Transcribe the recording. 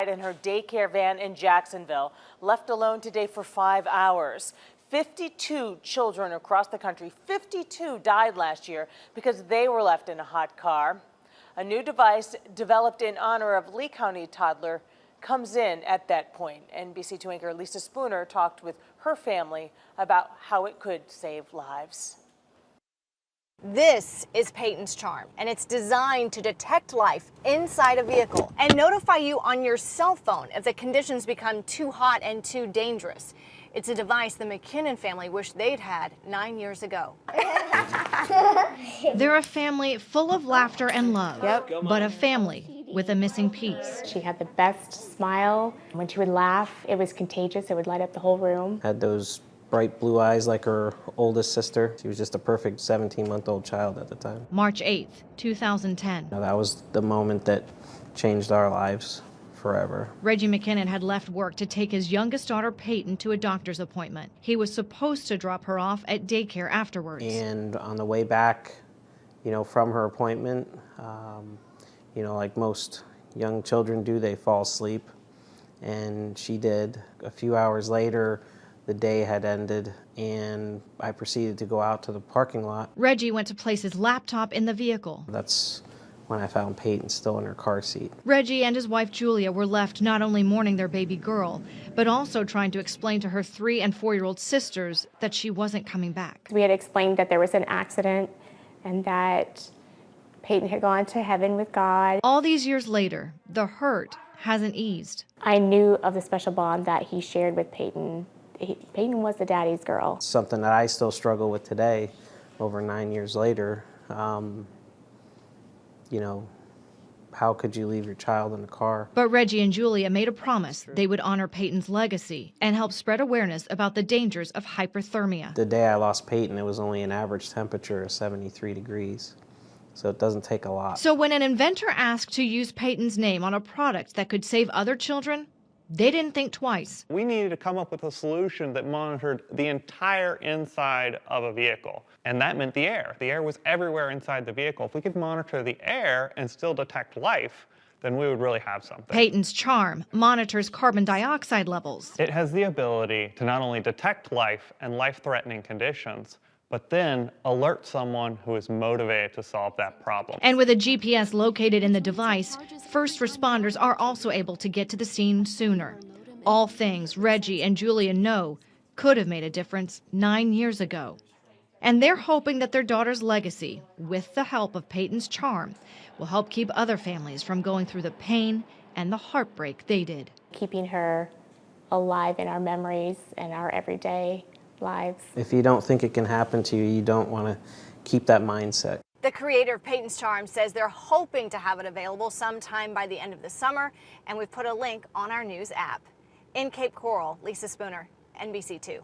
In her daycare van in Jacksonville, left alone today for 5 hours. 52 children across the country, 52 died last year because they were left in a hot car. A new device developed in honor of Lee County toddler comes in at that point. NBC2 anchor Lisa Spooner talked with her family about how it could save lives. This is Peyton's Charm, and it's designed to detect life inside a vehicle and notify you on your cell phone if the conditions become too hot and too dangerous. It's a device the McKinnon family wished they'd had 9 years ago. They're a family full of laughter and love, but a family with a missing piece. She had the best smile. When she would laugh, it was contagious. It would light up the whole room. Had those bright blue eyes like her oldest sister. She was just a perfect 17-month-old child at the time. March 8th, 2010. That was the moment that changed our lives forever. Reggie McKinnon had left work to take his youngest daughter, Peyton, to a doctor's appointment. He was supposed to drop her off at daycare afterwards. And on the way back, from her appointment, like most young children do, they fall asleep. And she did. A few hours later, the day had ended, and I proceeded to go out to the parking lot. Reggie went to place his laptop in the vehicle. That's when I found Peyton still in her car seat. Reggie and his wife Julia were left not only mourning their baby girl, but also trying to explain to her 3- and 4-year-old sisters that she wasn't coming back. We had explained that there was an accident and that Peyton had gone to heaven with God. All these years later, the hurt hasn't eased. I knew of the special bond that he shared with Peyton. Peyton was the daddy's girl. Something that I still struggle with today, over 9 years later. How could you leave your child in the car? But Reggie and Julia made a promise they would honor Peyton's legacy and help spread awareness about the dangers of hyperthermia. The day I lost Peyton, it was only an average temperature of 73 degrees. So it doesn't take a lot. So when an inventor asked to use Peyton's name on a product that could save other children, they didn't think twice. We needed to come up with a solution that monitored the entire inside of a vehicle. And that meant the air. The air was everywhere inside the vehicle. If we could monitor the air and still detect life, then we would really have something. Peyton's Charm monitors carbon dioxide levels. It has the ability to not only detect life and life-threatening conditions, but then alert someone who is motivated to solve that problem. And with a GPS located in the device, first responders are also able to get to the scene sooner. All things Reggie and Julia know could have made a difference 9 years ago. And they're hoping that their daughter's legacy, with the help of Peyton's Charm, will help keep other families from going through the pain and the heartbreak they did. Keeping her alive in our memories and our everyday lives. If you don't think it can happen to you, you don't want to keep that mindset. The creator of Peyton's Charm says they're hoping to have it available sometime by the end of the summer, and we've put a link on our news app. In Cape Coral, Lisa Spooner, NBC2.